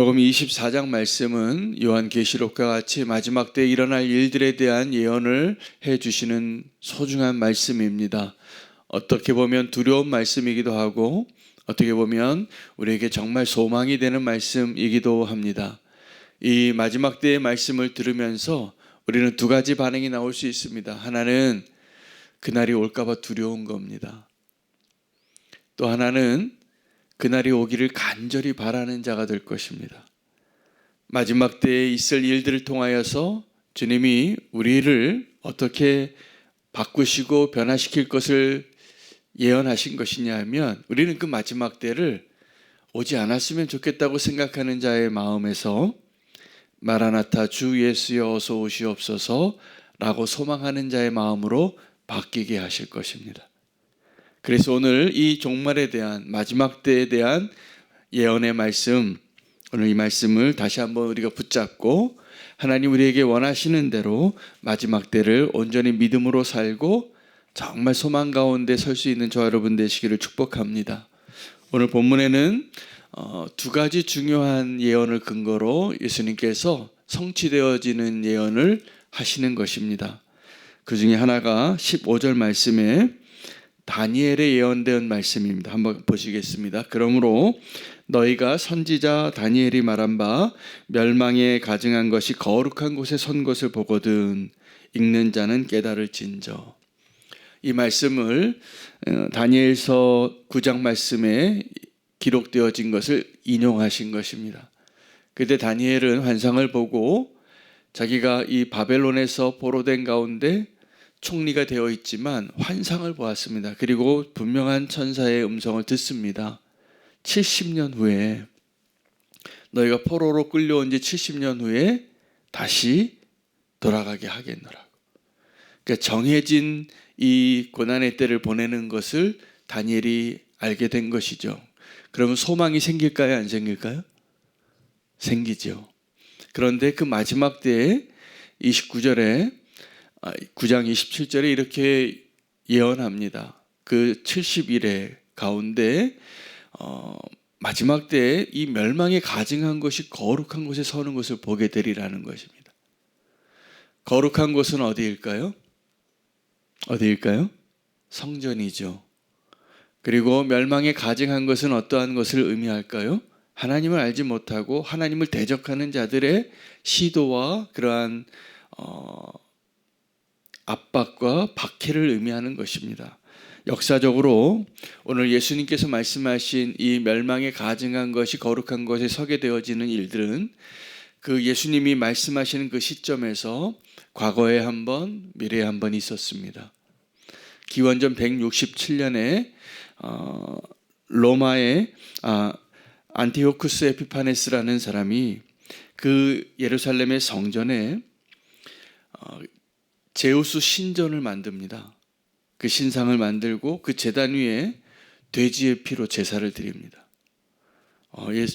요금 24장 말씀은 요한계시록과 같이 마지막 때에 일어날 일들에 대한 예언을 해주시는 소중한 말씀입니다. 어떻게 보면 두려운 말씀이기도 하고 어떻게 보면 우리에게 정말 소망이 되는 말씀이기도 합니다. 이 마지막 때의 말씀을 들으면서 우리는 두 가지 반응이 나올 수 있습니다. 하나는 그날이 올까 봐 두려운 겁니다. 또 하나는 그날이 오기를 간절히 바라는 자가 될 것입니다. 마지막 때에 있을 일들을 통하여서 주님이 우리를 어떻게 바꾸시고 변화시킬 것을 예언하신 것이냐 하면 우리는 그 마지막 때를 오지 않았으면 좋겠다고 생각하는 자의 마음에서 마라나타 주 예수여 어서 오시옵소서 라고 소망하는 자의 마음으로 바뀌게 하실 것입니다. 그래서 오늘 이 종말에 대한 마지막 때에 대한 예언의 말씀, 오늘 이 말씀을 다시 한번 우리가 붙잡고 하나님 우리에게 원하시는 대로 마지막 때를 온전히 믿음으로 살고 정말 소망 가운데 설 수 있는 저와 여러분 되시기를 축복합니다. 오늘 본문에는 두 가지 중요한 예언을 근거로 예수님께서 성취되어지는 예언을 하시는 것입니다. 그 중에 하나가 15절 말씀에 다니엘에 예언된 말씀입니다. 한번 보시겠습니다. 그러므로 너희가 선지자 다니엘이 말한 바 멸망에 가증한 것이 거룩한 곳에 선 것을 보거든 읽는 자는 깨달을진저. 이 말씀을 다니엘서 9장 말씀에 기록되어진 것을 인용하신 것입니다. 그때 다니엘은 환상을 보고 자기가 이 바벨론에서 포로된 가운데 총리가 되어 있지만 환상을 보았습니다. 그리고 분명한 천사의 음성을 듣습니다. 70년 후에 너희가 포로로 끌려온 지 70년 후에 다시 돌아가게 하겠노라고. 그러니까 정해진 이 고난의 때를 보내는 것을 다니엘이 알게 된 것이죠. 그러면 소망이 생길까요? 안 생길까요? 생기죠. 그런데 그 마지막 때에 29절에 9장 27절에 이렇게 예언합니다. 그 70일의 가운데 마지막 때에 이 멸망에 가증한 것이 거룩한 곳에 서는 것을 보게 되리라는 것입니다. 거룩한 곳은 어디일까요? 어디일까요? 성전이죠. 그리고 멸망에 가증한 것은 어떠한 것을 의미할까요? 하나님을 알지 못하고 하나님을 대적하는 자들의 시도와 그러한 압박과 박해를 의미하는 것입니다. 역사적으로 오늘 예수님께서 말씀하신 이 멸망에 가증한 것이 거룩한 것에 서게 되어지는 일들은 그 예수님이 말씀하시는 그 시점에서 과거에 한 번, 미래에 한 번 있었습니다. 기원전 167년에 로마의 안티오쿠스 에피파네스라는 사람이 그 예루살렘의 성전에 제우스 신전을 만듭니다. 그 신상을 만들고 그 제단 위에 돼지의 피로 제사를 드립니다.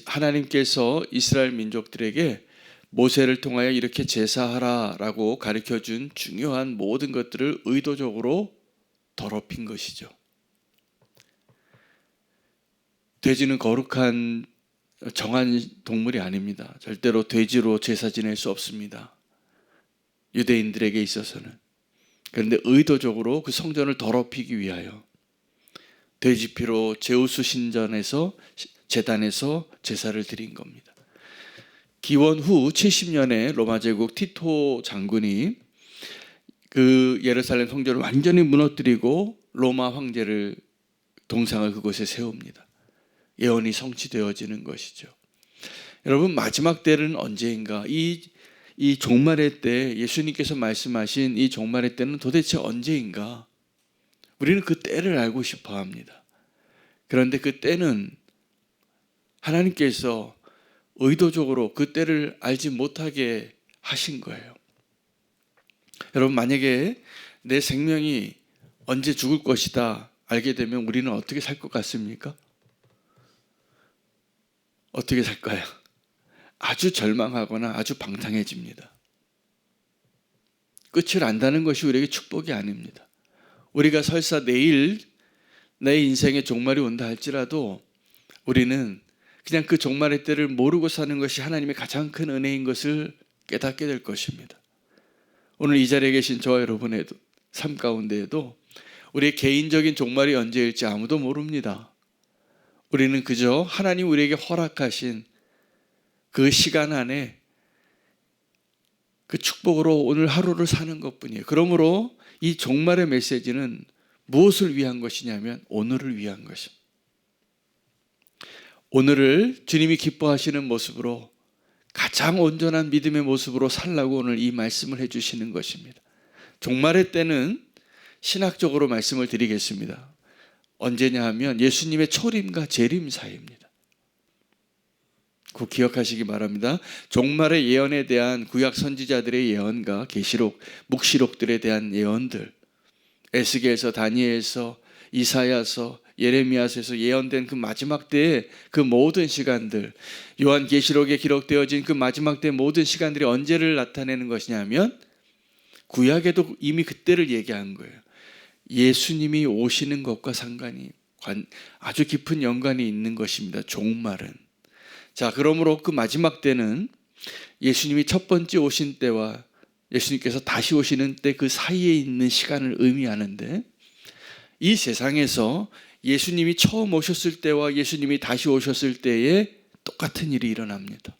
하나님께서 이스라엘 민족들에게 모세를 통하여 이렇게 제사하라라고 가르쳐준 중요한 모든 것들을 의도적으로 더럽힌 것이죠. 돼지는 거룩한 정한 동물이 아닙니다. 절대로 돼지로 제사 지낼 수 없습니다. 유대인들에게 있어서는. 그런데 의도적으로 그 성전을 더럽히기 위하여 돼지피로 제우스 신전에서 제단에서 제사를 드린 겁니다. 기원 후 70년에 로마 제국 티토 장군이 그 예루살렘 성전을 완전히 무너뜨리고 로마 황제를 동상을 그곳에 세웁니다. 예언이 성취되어지는 것이죠. 여러분 마지막 때는 언제인가? 이 종말의 때 예수님께서 말씀하신 이 종말의 때는 도대체 언제인가? 우리는 그 때를 알고 싶어 합니다. 그런데 그 때는 하나님께서 의도적으로 그 때를 알지 못하게 하신 거예요. 여러분 만약에 내 생명이 언제 죽을 것이다 알게 되면 우리는 어떻게 살 것 같습니까? 어떻게 살까요? 아주 절망하거나 아주 방탕해집니다. 끝을 안다는 것이 우리에게 축복이 아닙니다. 우리가 설사 내일 내 인생의 종말이 온다 할지라도 우리는 그냥 그 종말의 때를 모르고 사는 것이 하나님의 가장 큰 은혜인 것을 깨닫게 될 것입니다. 오늘 이 자리에 계신 저와 여러분의 삶 가운데에도 우리의 개인적인 종말이 언제일지 아무도 모릅니다. 우리는 그저 하나님 우리에게 허락하신 그 시간 안에 그 축복으로 오늘 하루를 사는 것뿐이에요. 그러므로 이 종말의 메시지는 무엇을 위한 것이냐면 오늘을 위한 것입니다. 오늘을 주님이 기뻐하시는 모습으로 가장 온전한 믿음의 모습으로 살라고 오늘 이 말씀을 해주시는 것입니다. 종말의 때는 신학적으로 말씀을 드리겠습니다. 언제냐 하면 예수님의 초림과 재림 사이입니다. 꼭 기억하시기 바랍니다. 종말의 예언에 대한 구약 선지자들의 예언과 계시록, 묵시록들에 대한 예언들, 에스겔서, 다니엘서, 이사야서, 예레미야서에서 예언된 그 마지막 때의 그 모든 시간들, 요한계시록에 기록되어진 그 마지막 때의 모든 시간들이 언제를 나타내는 것이냐면 구약에도 이미 그때를 얘기한 거예요. 예수님이 오시는 것과 상관이 아주 깊은 연관이 있는 것입니다. 종말은. 자, 그러므로 그 마지막 때는 예수님이 첫 번째 오신 때와 예수님께서 다시 오시는 때 그 사이에 있는 시간을 의미하는데, 이 세상에서 예수님이 처음 오셨을 때와 예수님이 다시 오셨을 때에 똑같은 일이 일어납니다.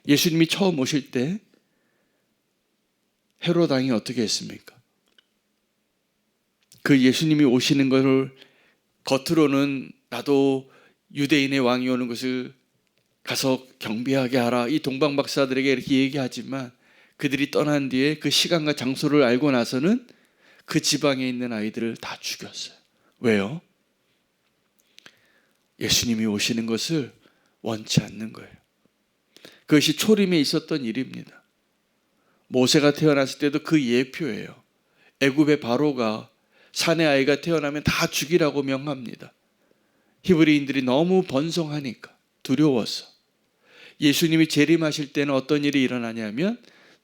예수님이 처음 오실 때 헤롯 왕이 어떻게 했습니까? 그 예수님이 오시는 것을 겉으로는 나도 유대인의 왕이 오는 것을 가서 경배하게 하라, 이 동방박사들에게 이렇게 얘기하지만 그들이 떠난 뒤에 그 시간과 장소를 알고 나서는 그 지방에 있는 아이들을 다 죽였어요. 왜요? 예수님이 오시는 것을 원치 않는 거예요. 그것이 초림에 있었던 일입니다. 모세가 태어났을 때도 그 예표예요. 애굽의 바로가 사내 아이가 태어나면 다 죽이라고 명합니다. 히브리인들이 너무 번성하니까 두려워서. 예수님이 재림하실 때는 어떤 일이 일어나냐면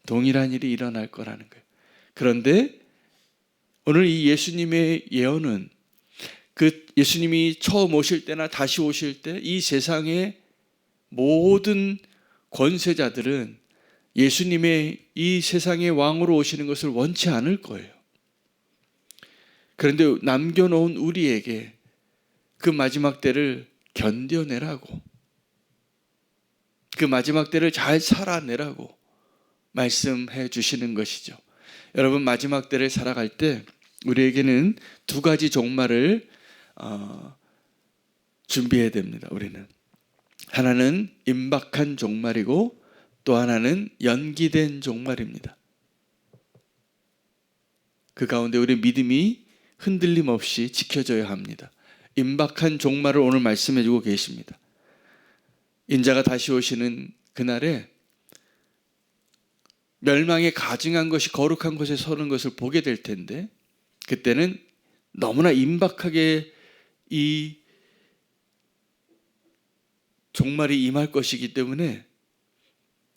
동일한 일이 일어날 거라는 거예요. 그런데 오늘 이 예수님의 예언은 그 예수님이 처음 오실 때나 다시 오실 때 이 세상의 모든 권세자들은 예수님의 이 세상의 왕으로 오시는 것을 원치 않을 거예요. 그런데 남겨놓은 우리에게 그 마지막 때를 견뎌내라고, 그 마지막 때를 잘 살아내라고 말씀해 주시는 것이죠. 여러분, 마지막 때를 살아갈 때 우리에게는 두 가지 종말을 준비해야 됩니다. 우리는 하나는 임박한 종말이고 또 하나는 연기된 종말입니다. 그 가운데 우리 믿음이 흔들림 없이 지켜져야 합니다. 임박한 종말을 오늘 말씀해 주고 계십니다. 인자가 다시 오시는 그날에 멸망에 가증한 것이 거룩한 곳에 서는 것을 보게 될 텐데, 그때는 너무나 임박하게 이 종말이 임할 것이기 때문에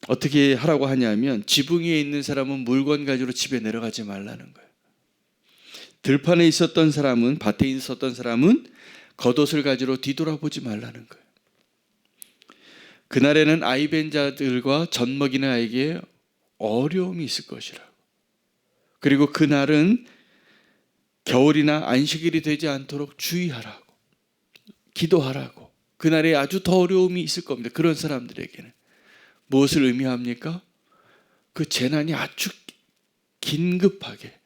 어떻게 하라고 하냐면 지붕 위에 있는 사람은 물건 가지고 집에 내려가지 말라는 거예요. 들판에 있었던 사람은, 밭에 있었던 사람은 겉옷을 가지고 뒤돌아보지 말라는 거예요. 그날에는 아이벤 자들과 젖먹이는 아이에게 어려움이 있을 것이라고. 그리고 그날은 겨울이나 안식일이 되지 않도록 주의하라고, 기도하라고. 그날에 아주 더 어려움이 있을 겁니다. 그런 사람들에게는. 무엇을 의미합니까? 그 재난이 아주 긴급하게,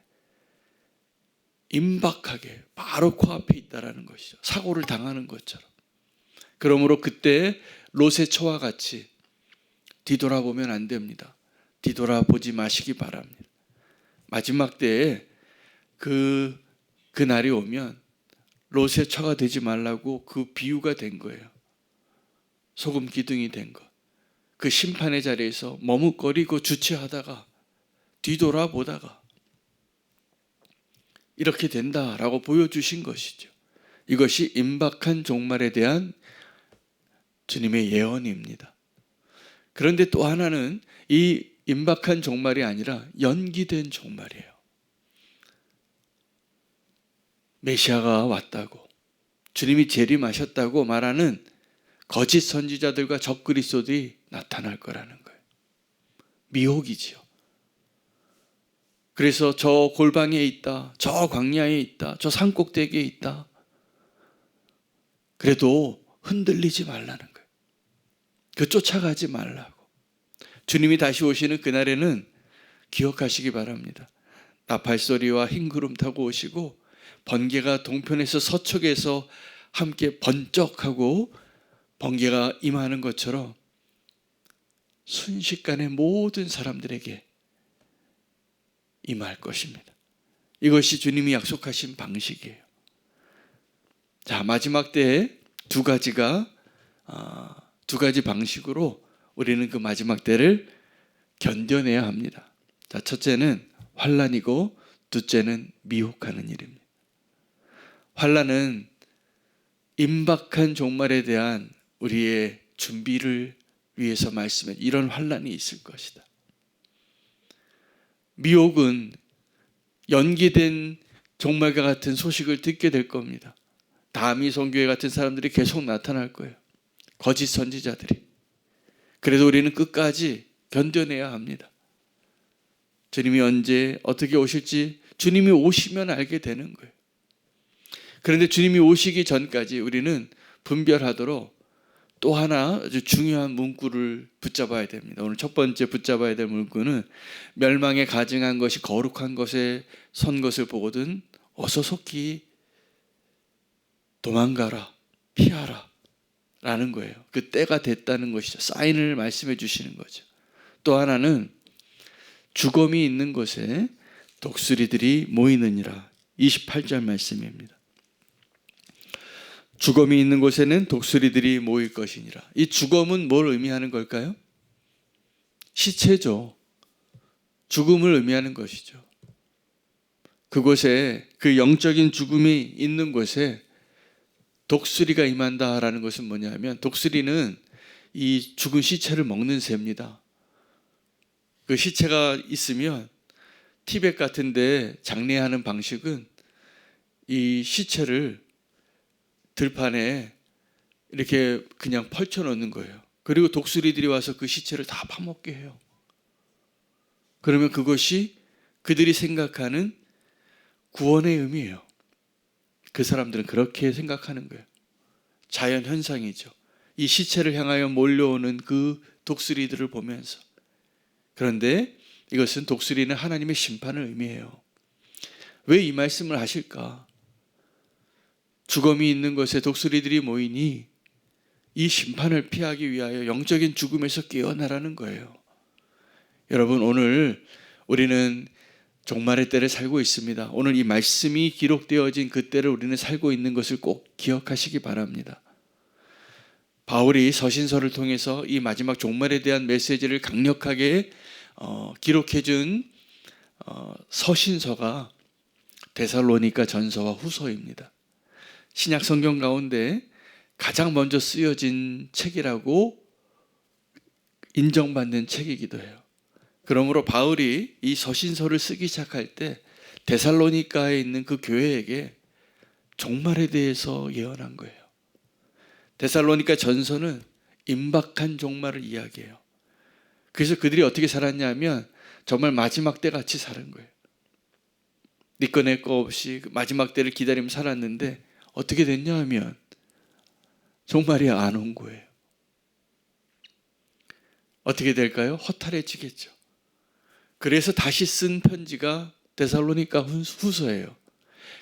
임박하게 바로 코앞에 있다라는 것이죠. 사고를 당하는 것처럼. 그러므로 그때 롯의 처와 같이 뒤돌아보면 안 됩니다. 뒤돌아보지 마시기 바랍니다. 마지막 때에 그 날이 오면 롯의 처가 되지 말라고 그 비유가 된 거예요. 소금 기둥이 된 것. 그 심판의 자리에서 머뭇거리고 주체하다가 뒤돌아보다가 이렇게 된다라고 보여주신 것이죠. 이것이 임박한 종말에 대한 주님의 예언입니다. 그런데 또 하나는 이 임박한 종말이 아니라 연기된 종말이에요. 메시아가 왔다고, 주님이 재림하셨다고 말하는 거짓 선지자들과 적그리스도들이 나타날 거라는 거예요. 미혹이지요. 그래서 저 골방에 있다, 저 광야에 있다, 저 산꼭대기에 있다. 그래도 흔들리지 말라는 거예요. 쫓아가지 말라고. 주님이 다시 오시는 그날에는 기억하시기 바랍니다. 나팔소리와 흰구름 타고 오시고 번개가 동편에서 서쪽에서 함께 번쩍하고 번개가 임하는 것처럼 순식간에 모든 사람들에게 임할 것입니다. 이것이 주님이 약속하신 방식이에요. 자, 마지막 때에 두 가지 방식으로 우리는 그 마지막 때를 견뎌내야 합니다. 자, 첫째는 환난이고 둘째는 미혹하는 일입니다. 환난은 임박한 종말에 대한 우리의 준비를 위해서 말씀해 이런 환난이 있을 것이다. 미혹은 연기된 종말과 같은 소식을 듣게 될 겁니다. 다미 선교회 같은 사람들이 계속 나타날 거예요. 거짓 선지자들이. 그래도 우리는 끝까지 견뎌내야 합니다. 주님이 언제 어떻게 오실지 주님이 오시면 알게 되는 거예요. 그런데 주님이 오시기 전까지 우리는 분별하도록 또 하나 아주 중요한 문구를 붙잡아야 됩니다. 오늘 첫 번째 붙잡아야 될 문구는 멸망에 가증한 것이 거룩한 것에 선 것을 보거든 어서 속히 도망가라, 피하라 라는 거예요. 그 때가 됐다는 것이죠. 사인을 말씀해 주시는 거죠. 또 하나는 죽음이 있는 곳에 독수리들이 모이느니라. 28절 말씀입니다. 죽음이 있는 곳에는 독수리들이 모일 것이니라. 이 죽음은 뭘 의미하는 걸까요? 시체죠. 죽음을 의미하는 것이죠. 그곳에 그 영적인 죽음이 있는 곳에 독수리가 임한다라는 것은 뭐냐면 독수리는 이 죽은 시체를 먹는 새입니다. 그 시체가 있으면 티벳 같은 데 장례하는 방식은 이 시체를 들판에 이렇게 그냥 펼쳐놓는 거예요. 그리고 독수리들이 와서 그 시체를 다 파먹게 해요. 그러면 그것이 그들이 생각하는 구원의 의미예요. 그 사람들은 그렇게 생각하는 거예요. 자연 현상이죠. 이 시체를 향하여 몰려오는 그 독수리들을 보면서. 그런데 이것은 독수리는 하나님의 심판을 의미해요. 왜 이 말씀을 하실까? 죽음이 있는 곳에 독수리들이 모이니 이 심판을 피하기 위하여 영적인 죽음에서 깨어나라는 거예요. 여러분, 오늘 우리는 종말의 때를 살고 있습니다. 오늘 이 말씀이 기록되어진 그 때를 우리는 살고 있는 것을 꼭 기억하시기 바랍니다. 바울이 서신서를 통해서 이 마지막 종말에 대한 메시지를 강력하게 기록해 준 서신서가 데살로니가 전서와 후서입니다. 신약 성경 가운데 가장 먼저 쓰여진 책이라고 인정받는 책이기도 해요. 그러므로 바울이 이 서신서를 쓰기 시작할 때 데살로니가에 있는 그 교회에게 종말에 대해서 예언한 거예요. 데살로니가 전서는 임박한 종말을 이야기해요. 그래서 그들이 어떻게 살았냐면 정말 마지막 때 같이 사는 거예요. 네 거 내 거 없이 마지막 때를 기다리며 살았는데 어떻게 됐냐 하면 종말이 안 온 거예요. 어떻게 될까요? 허탈해지겠죠. 그래서 다시 쓴 편지가 데살로니가 후서예요.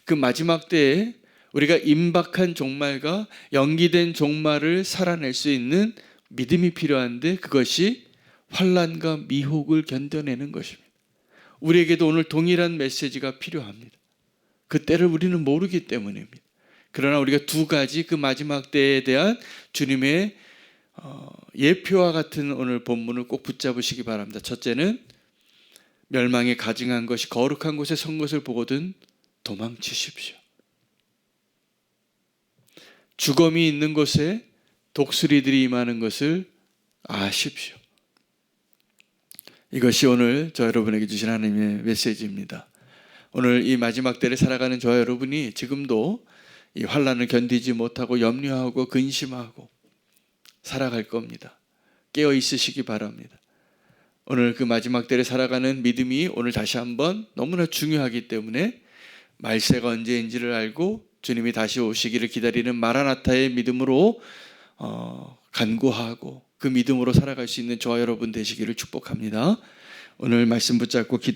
그 마지막 때에 우리가 임박한 종말과 연기된 종말을 살아낼 수 있는 믿음이 필요한데 그것이 환난과 미혹을 견뎌내는 것입니다. 우리에게도 오늘 동일한 메시지가 필요합니다. 그 때를 우리는 모르기 때문입니다. 그러나 우리가 두 가지 그 마지막 때에 대한 주님의 예표와 같은 오늘 본문을 꼭 붙잡으시기 바랍니다. 첫째는 멸망에 가증한 것이 거룩한 곳에 선 것을 보거든 도망치십시오. 죽음이 있는 곳에 독수리들이 임하는 것을 아십시오. 이것이 오늘 저 여러분에게 주신 하나님의 메시지입니다. 오늘 이 마지막 때를 살아가는 저 여러분이 지금도 이 환난을 견디지 못하고 염려하고 근심하고 살아갈 겁니다. 깨어 있으시기 바랍니다. 오늘 그 마지막 때를 살아가는 믿음이 오늘 다시 한번 너무나 중요하기 때문에 말세가 언제인지를 알고 주님이 다시 오시기를 기다리는 마라나타의 믿음으로 간구하고 그 믿음으로 살아갈 수 있는 저와 여러분 되시기를 축복합니다. 오늘 말씀 붙잡고 기도